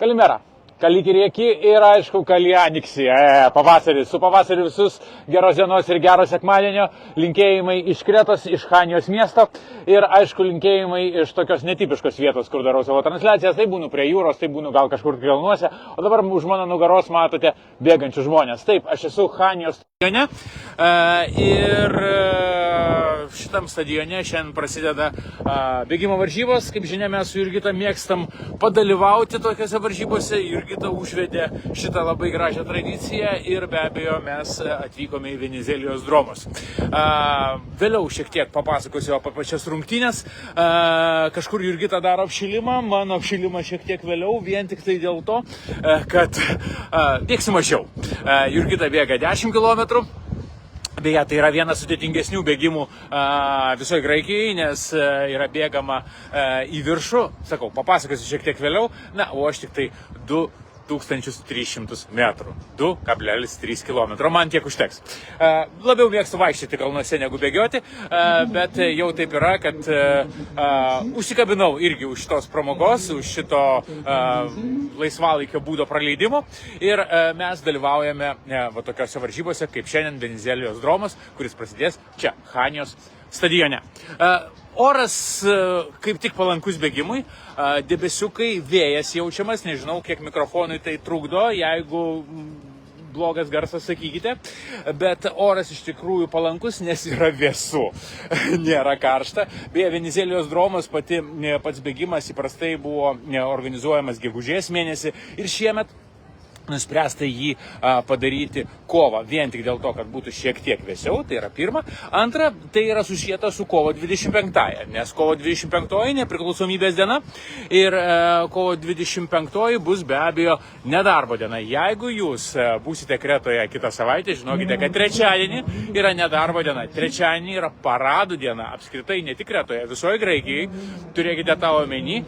Kalimera. Kalikirieki ir aišku Kalianiksi. Pavasaris. Su pavasariu visus geros dienos ir gero sekmadienio. Linkėjimai iš Kretos, iš Chanijos miesto. Ir aišku linkėjimai iš tokios netipiškos vietos, kur darau savo transliacijas. Tai būnu prie jūros, tai būnu gal kažkur kalnuose. O dabar už mano nugaros matote bėgančius žmonės. Taip, aš esu Chanijos stadione. Ir šitam stadione šiandien prasideda bėgimo varžybos. Kaip žinia, mes su Jurgita mėgstam padalyvauti tokiose varžybose. Jurgita užvedė šitą labai gražią tradiciją ir be abejo mes atvykome į Venizelijos Dromos. Vėliau šiek tiek papasakosiu apie pačias rungtynės. Kažkur Jurgita daro apšilimą, mano apšilimas šiek tiek vėliau, vien tik tai dėl to, kad bėgsim mažiau. Jurgita bėga 10 km. Beje, tai yra vienas sudėtingesnių bėgimų visoje Graikijoje, nes yra bėgama į viršų. Sakau, papasakosiu šiek tiek vėliau. Na, o aš tik tai 2300 metrų. 2,3 km. Man tiek užteks. Labiau mėgstu vaikščioti kalnuose negu bėgioti, bet jau taip yra, kad užsikabinau irgi už šitos pramogos, už šito laisvalaikio būdo praleidimo ir mes dalyvaujame va tokiose varžybose, kaip šiandien Venizelijos Dromos, kuris prasidės čia, Chanijos stadione. Oras kaip tik palankus bėgimui, debesiukai, vėjas jaučiamas, nežinau, kiek mikrofonui tai trukdo, jeigu blogas garsas sakykite, bet oras iš tikrųjų palankus, nes yra vėsu, nėra karšta. Beje, Venizelijos Dromos pats bėgimas įprastai buvo organizuojamas gegužės mėnesį ir šiemet nuspręsta jį padaryti kovą, vien tik dėl to, kad būtų šiek tiek vėsiau, tai yra pirma. Antra, tai yra susieta su kovo 25-ąją, nes kovo 25-oji nepriklausomybės diena ir kovo 25-oji bus be abejo nedarbo diena. Jeigu jūs būsite Kretoje kitą savaitę, žinokite, kad trečiadienį yra nedarbo diena. Trečiadienį yra paradų diena, apskritai ne tik Kretoje, visoje Graikijai, turėkite tą omeny.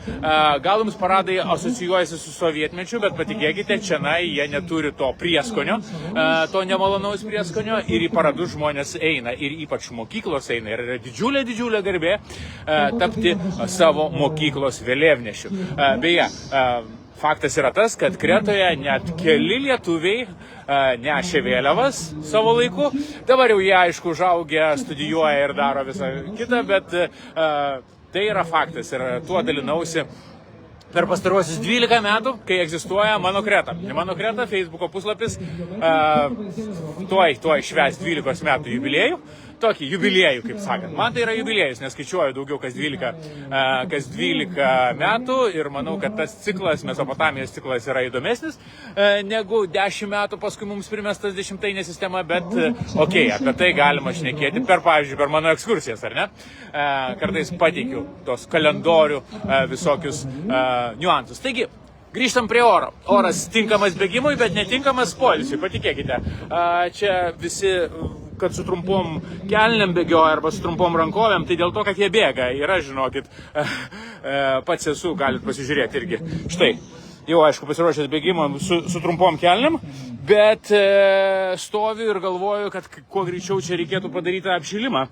Gal jums paradai asocijuojasi su sovietmečiu, bet patikėkite, čionai jie neturi to prieskonio, to nemalonaus prieskonio ir į paradus žmonės eina ir ypač mokyklos eina ir yra didžiulė garbė tapti savo mokyklos vėliavnešiu. Beje, faktas yra tas, kad Kretoje net keli lietuviai nešė vėliavas savo laiku. Dabar jau jie aišku užaugę, studijuoja ir daro visą kitą, bet tai yra faktas ir tuo dalinausi per pastaruosius 12 metų, kai egzistuoja Mano Kreta. Mano Kreta, Facebooko puslapis, tuoj švęs 12 metų jubiliejų. Tokį jubiliejų, kaip sakant. Man tai yra jubiliejus, nes skaičiuoju daugiau kas 12 metų ir manau, kad tas ciklas, Mesopotamijos ciklas yra įdomesnis negu 10 metų paskui mums primestas 10-ainė sistema, bet okei, apie tai galima šnekėti pavyzdžiui, per mano ekskursijas, ar ne? Kartais pateikiu tos kalendorių visokius niuansus. Taigi, grįžtam prie oro. Oras tinkamas bėgimui, bet netinkamas poilsiui, patikėkite. Čia visi kad su trumpom kelnėm bėgioja arba su trumpom rankovėm, tai dėl to, kad jie bėga. Ir aš, žinokit, pats esu, galit pasižiūrėti irgi. Štai, jau aišku pasiruošęs bėgimam su trumpom kelnėm, bet stoviu ir galvoju, kad kuo greičiau čia reikėtų padaryti apšilimą,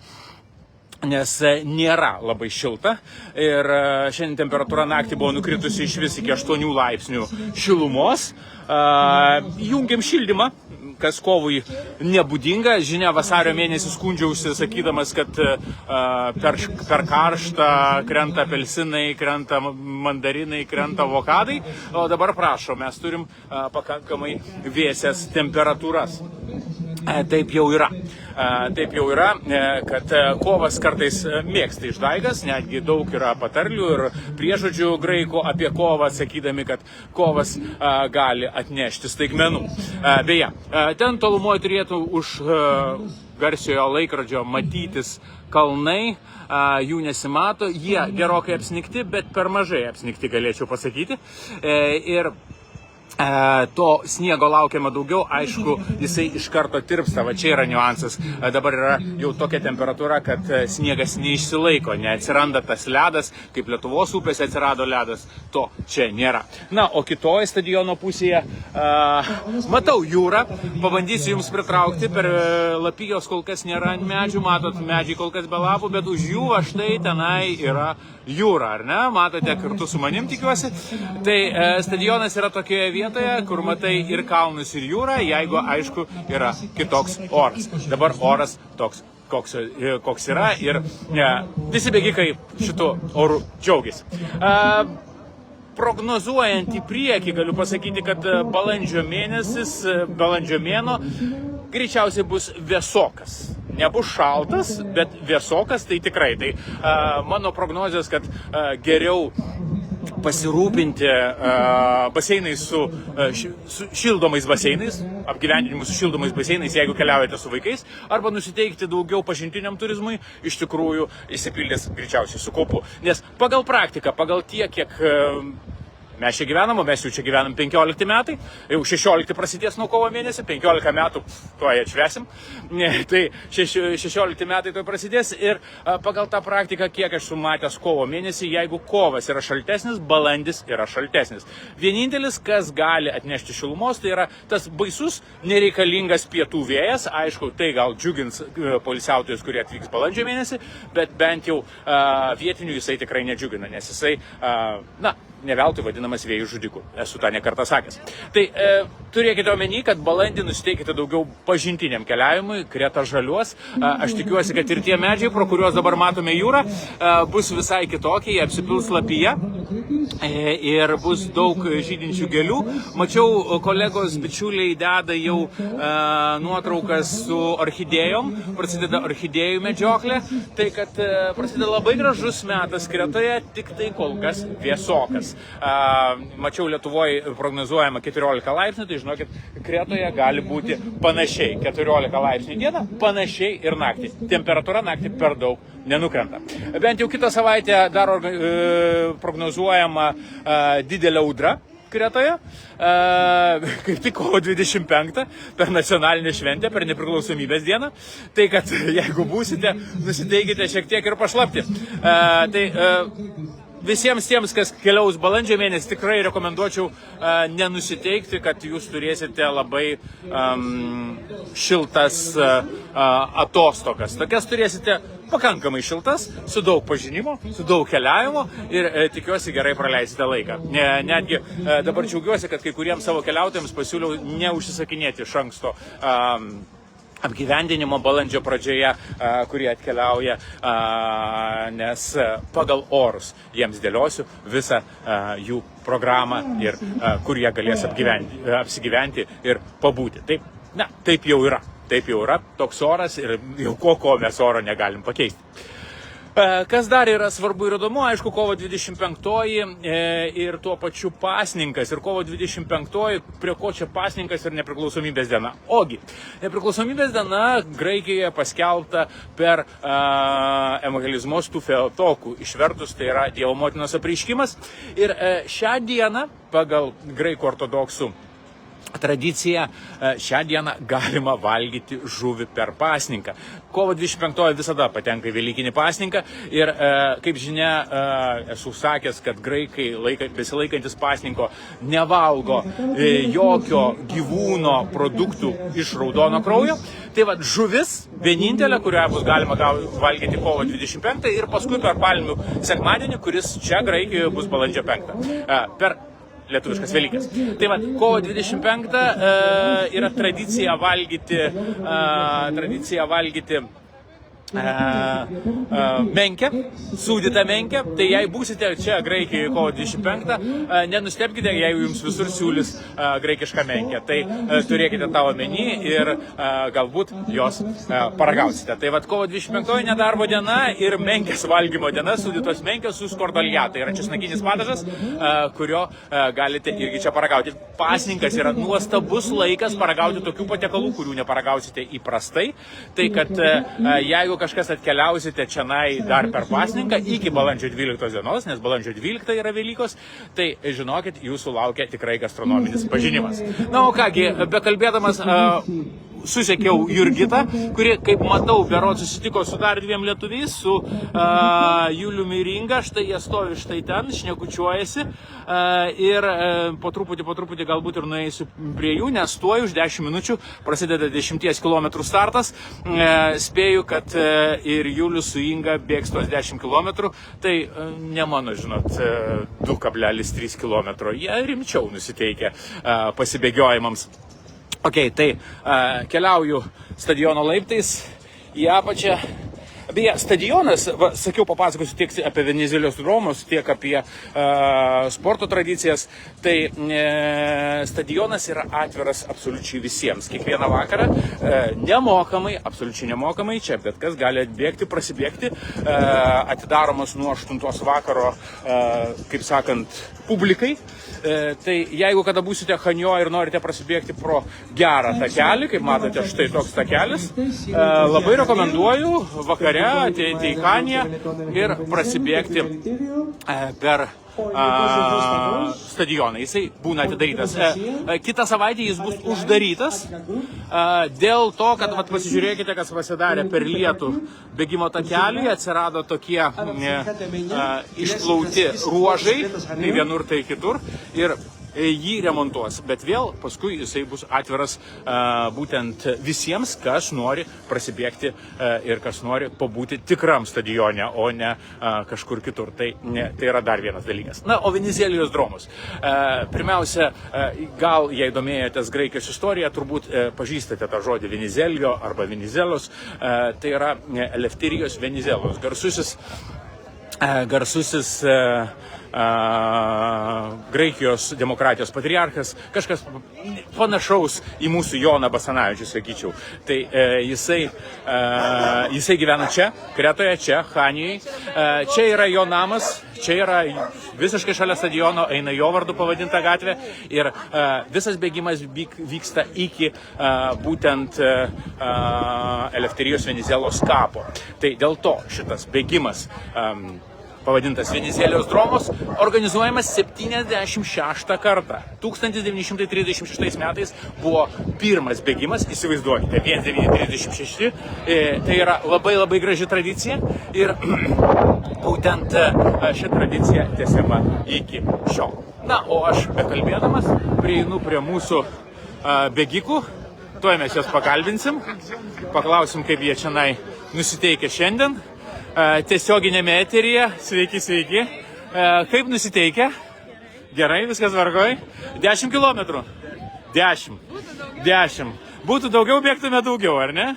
nes nėra labai šilta ir šiandien temperatūra naktį buvo nukritusi iš vis iki 8 laipsnių šilumos. Jungiam šildymą, kas kovui nebūdinga. Žinia, vasario mėnesį skundžiausi, sakydamas, kad per karštą krenta apelsinai, krenta mandarinai, krenta avokadai. O dabar prašom, mes turim pakankamai vėsias temperatūras. Taip jau yra. Taip jau yra, kad kovas kartais mėgsta išdaigas, netgi daug yra patarlių ir priežodžių graikų apie kovą, sakydami, kad kovas gali atnešti staigmenų. Beje, ten tolumoje turėtų už garsiojo laikrodžio matytis kalnai, jų nesimato, jie gerokai apsnigti, bet per mažai apsnigti galėčiau pasakyti. Ir to sniego laukiama daugiau, aišku, jisai iš karto tirpsta, va čia yra niuansas. Dabar yra jau tokia temperatūra, kad sniegas neišsilaiko, neatsiranda tas ledas, kaip Lietuvos upėse atsirado ledas, to čia nėra. Na, o kitoje stadiono pusėje matau jūrą, pabandysiu jums pritraukti, per lapijos kol kas nėra ant medžių, matot, medžiai kol kas be lapų, bet už jų va štai tenai yra jūra, ar ne? Matote kartu su manim, tikiuosi. Tai stadionas yra tokioje vietoje, kur matai ir kalnus, ir jūrą, jeigu, aišku, yra kitoks oras. Dabar oras toks, koks yra, ir visi bėgikai šitų orų džiaugiasi. Prognozuojant į priekį, galiu pasakyti, kad balandžio mėnuo greičiausiai bus vėsokas. Nebus šaltas, bet vėsokas, tai tikrai. Tai mano prognozijos, kad geriau pasirūpinti baseinais su šildomais baseinais, apgyvendinimu su šildomais baseinais, jeigu keliaujate su vaikais, arba nusiteikti daugiau pažintiniam turizmui, iš tikrųjų išsipildys greičiausiai su kaupu. Nes pagal praktiką, pagal tiek, kiek mes čia gyvenam, o mes jau čia gyvenam 15 metai, jau 16 prasidės nuo kovo mėnesį, 15 metų tuoj atšvesim, tai 16 metai tuoj prasidės ir pagal tą praktiką, kiek aš sumatęs kovo mėnesį, jeigu kovas yra šaltesnis, balandis yra šaltesnis. Vienintelis, kas gali atnešti šilumos, tai yra tas baisus, nereikalingas pietų vėjas, aišku, tai gal džiugins poilsiautojus, kurie atvyks balandžio mėnesį, bet bent jau vietinių jisai tikrai nedžiugina, nes jisai, ne veltui vadinamas vėjų žudiku. Esu tą nekartą sakęs. Tai turėkite omeny, kad balandį nusiteikite daugiau pažintiniam keliavimui, Kreta žaliuos. Aš tikiuosi, kad ir tie medžiai, pro kuriuos dabar matome jūrą, bus visai kitokie, jie apsipils lapyje ir bus daug žydinčių gėlių. Mačiau, kolegos bičiuliai deda jau nuotraukas su orchidėjom, prasideda orchidėjų medžioklė, tai kad prasideda labai gražus metas Kretoje, tik tai kol kas vėsokas. Mačiau Lietuvoje prognozuojama 14 laipsnių, tai žinokit, Kretoje gali būti panašiai 14 laipsnių dieną, panašiai ir naktį. Temperatūra naktį per daug nenukrenta. Bent jau kitą savaitę dar prognozuojama didelė audra Kretoje, kaip tik kovo 25 per nacionalinę šventę, per nepriklausomybės dieną. Tai kad jeigu būsite, nusiteikite šiek tiek ir pašlapti. Visiems tiems, kas keliaus balandžio mėnesį, tikrai rekomenduočiau nenusiteikti, kad jūs turėsite labai šiltas atostogas. Tokias turėsite pakankamai šiltas, su daug pažinimo, su daug keliavimo ir tikiuosi gerai praleisite laiką. Netgi dabar džiaugiuosi, kad kai kuriems savo keliautojams pasiūliau neužsisakinėti iš anksto apgyvendinimo balandžio pradžioje, kurie atkeliauja, nes pagal orus jiems dėliosiu visą jų programą ir kur jie galės apsigyventi ir pabūti. Taip jau yra. Taip jau yra toks oras ir jau ko mes oro negalim pakeisti. Kas dar yra svarbu ir įdomu, aišku, kovo 25 ir tuo pačiu pasninkas. Ir kovo 25, prie ko čia pasninkas ir nepriklausomybės diena. Ogi, nepriklausomybės diena Graikijoje paskelbta per evangelizmos tų Theotokų. Išvertus tai yra Dievo motinos apreiškimas. Ir šią dieną pagal graikų ortodoksų tradicija, šią dieną galima valgyti žuvį per pasninką. Kovo 25 visada patenka į Velykinį pasninką ir, kaip žinia, esu sakęs, kad graikai besilaikantis pasninko nevalgo jokio gyvūno produktų iš raudono kraujo. Tai va, žuvis vienintelė, kurią bus galima valgyti kovo 25 ir paskui per Palmių sekmadienį, kuris čia Graikijoje bus balandžio 5. Per lietuviškas Velykas. Tai va, kovo 25 yra tradicija valgyti menkę, sūdytą menkę. Tai jei būsite čia Graikijoje kovo 25, nenustebkite, jeigu jums visur siūlys graikišką menkę. Tai turėkite tą omeny ir galbūt jos paragausite. Tai vat, kovo 25 nedarbo diena ir menkės valgymo diena, sūdytos menkės su skordalja. Tai yra česnakinis padažas, kurio galite irgi čia paragauti. Pasninkas yra nuostabus laikas paragauti tokių patiekalų, kurių neparagausite įprastai. Tai kad jeigu kažkas atkeliausite čianai dar per pasninką iki balandžio 12 dienos, nes balandžio 12 yra Velykos, tai žinokit, jūsų laukia tikrai gastronominis pažinimas. Na, o kągi, bekalbėdamas, susiekiau Jurgitą, kuri, kaip matau, berods susitiko su dar dviem lietuviais, su Juliumi Ringa, štai jie stovi štai ten, šnekučiuojasi ir po truputį galbūt ir nueisiu prie jų, nes tuoj už 10 minučių prasideda 10 km startas. Spėju, kad ir Julius su Inga bėgs tos 10 km, tai ne mano, žinot, 2,3 km. Jie rimčiau nusiteikia pasibėgiojimams. Ok, tai keliauju stadiono laiptais į apačią. Beje, stadionas, sakiau, papasakosiu tiek apie Venizelos Romus, tiek apie sporto tradicijas. Tai stadionas yra atviras absoliučiai visiems. Kiekvieną vakarą nemokamai, absoliučiai nemokamai, čia bet kas gali atbėgti, prasibėgti. Atidaromas nuo 8 vakaro, kaip sakant, publikai. Tai jeigu kada būsite Hanjo ir norite prasibėgti pro gerą takelį, kaip matote, štai toks takelis, labai rekomenduoju vakare ateiti į Haniją ir prasibėgti per stadioną. Jisai būna atidarytas. Kitą savaitę jis bus uždarytas dėl to, kad pasižiūrėkite, kas pasidarė per lietų bėgimo takelį, atsirado tokie išplauti ruožai, tai vienur, tai kitur, ir jį remontuos, bet vėl paskui jisai bus atviras būtent visiems, kas nori prasibėgti ir kas nori pabūti tikram stadione, o ne kažkur kitur. Tai yra dar vienas dalykas. Na, o Venizelijos Dromus. Pirmiausia, gal jei domėjotės Graikijos istoriją, turbūt pažįstate tą žodį Venizelio arba Venizelos. Tai yra Eleftherijos Venizelos, garsusis Graikijos demokratijos patriarchas, kažkas panašaus į mūsų Joną Basanavičių, sakyčiau. Tai jisai gyvena čia, Kretoje, čia, Hanijai. Čia yra jo namas, čia yra visiškai šalia stadiono, eina jo vardu pavadinta gatvė ir visas bėgimas vyksta iki būtent Eleftherijos Venizelos kapo. Tai dėl to šitas bėgimas pavadintas Venizelijos Dromos, organizuojamas 76 kartą. 1936 metais buvo pirmas bėgimas, įsivaizduokite, 1936, tai yra labai graži tradicija ir būtent ši tradicija tęsiama iki šiol. Na, o aš bekalbėdamas prieinu prie mūsų bėgikų, tuoj mes juos pakalbinsim, paklausim, kaip jie čianai nusiteikia šiandien. Tiesioginėme eteryje. Sveiki. Kaip nusiteikę? Gerai, viskas tvarkoj. 10 kilometrų. 10. Būtų daugiau, bėgtume daugiau, ar ne?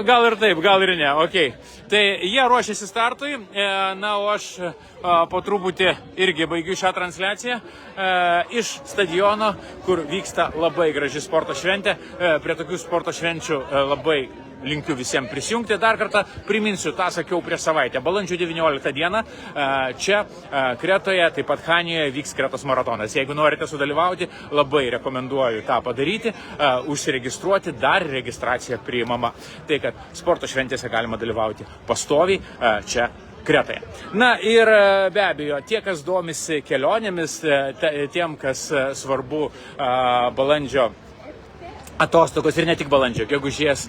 Gal ir taip, gal ir ne. Okay. Tai jie ruošiasi startui. Na, o aš po truputį irgi baigiu šią transliaciją iš stadiono, kur vyksta labai graži sporto šventė. Prie tokių sporto švenčių labai linkiu visiems prisijungti. Dar kartą priminsiu, tą sakiau prieš savaitę. Balandžio 19 dieną čia Kretoje, taip pat Hanijoje vyks Kretos maratonas. Jeigu norite sudalyvauti, labai rekomenduoju tą padaryti, užsiregistruoti, dar registracija priimama. Tai, kad sporto šventėse galima dalyvauti pastoviai čia Kretoje. Na ir be abejo, tie, kas domisi kelionėmis, tiem, kas svarbu balandžio atostogos ir ne tik balandžio, gegužės,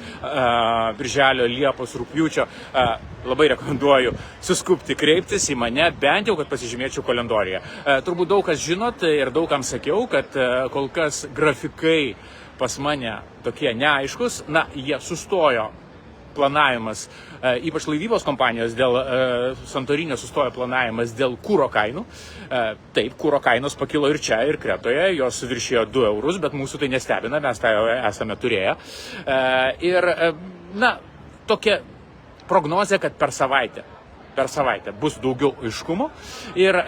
birželio, liepos, rugpjūčio, labai rekomenduoju suskubti, kreiptis į mane, bent jau, kad pasižymėčiau kalendoriją. Turbūt daug kas žinot ir daug kam sakiau, kad kol kas grafikai pas mane tokie neaiškus, na, jie sustojo planavimas, ypač laivybos kompanijos dėl Santorinio sustojo planavimas dėl kuro kainų. Taip, kuro kainos pakilo ir čia, ir Kretoje, jos viršijo 2 eurus, bet mūsų tai nestebina, mes tą jau esame turėję. Ir, na, tokia prognozė, kad per savaitę bus daugiau aiškumo ir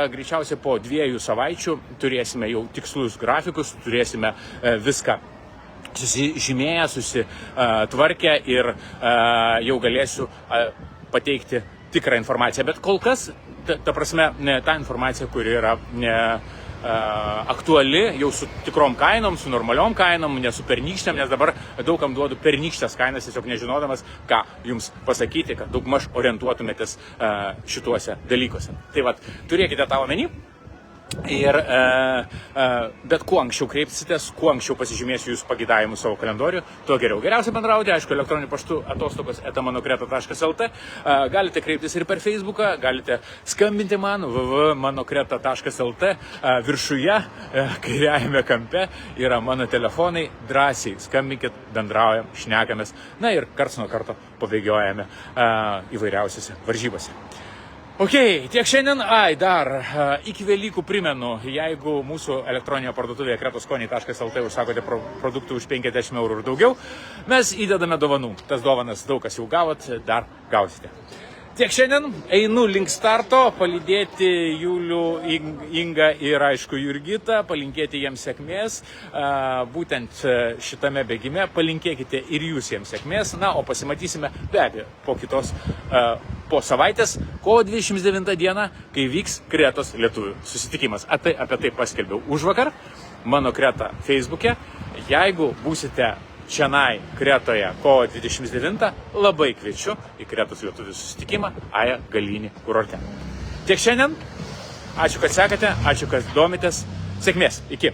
greičiausiai po 2 savaičių turėsime jau tikslus grafikus, turėsime viską susižymėję, susitvarkę ir jau galėsiu pateikti tikrą informaciją. Bet kol kas, ta prasme, ta informacija, kuri yra aktuali jau su tikrom kainom, su normaliom kainom, ne su pernykštėm, nes dabar daugam duodu pernykštės kainas, tiesiog nežinodamas, ką jums pasakyti, kad daugmaž orientuotumėtės šituose dalykuose. Tai vat, turėkite tą omeny. Ir bet kuo anksčiau kreipsitės, kuo anksčiau pasižymėsiu jūsų pageidavimus savo kalendorių, tuo geriau. Geriausia bendrauti, aišku, elektroniniu paštu atostogos@manokreta.lt. Galite kreiptis ir per Facebooką, galite skambinti man www.manokreta.lt. Viršuje, kairiajame kampe yra mano telefonai, drąsiai skambinkit, bendraujam, šnekamės, na ir karts nuo karto pabėgiojame įvairiausiose varžybose. Ok, tiek šiandien. Dar iki Velykų primenu, jeigu mūsų elektroninėje parduotuvėje kretoskoniai.lt užsakote produktų už 50 eurų ir daugiau, mes įdedame dovanų. Tas dovanas daug kas jau gavot, dar gausite. Tiek šiandien. Einu link starto, palydėti Julių, Ingą ir aišku Jurgitą, palinkėti jiems sėkmės. Būtent šitame bėgime palinkėkite ir jūs jiems sėkmės. Na, o pasimatysime be abejo po savaitės, kovo 29 dieną, kai vyks Kretos lietuvių susitikimas. Apie tai paskelbiau užvakar mano Kreta Facebook'e. Jeigu būsite čianai Kretoje kovo 29, labai kviečiu į Kretos lietuvių susitikimą Aja Galyni kurorte. Tiek šiandien. Ačiū, kad sekate, ačiū, kad domitės. Sėkmės. Iki.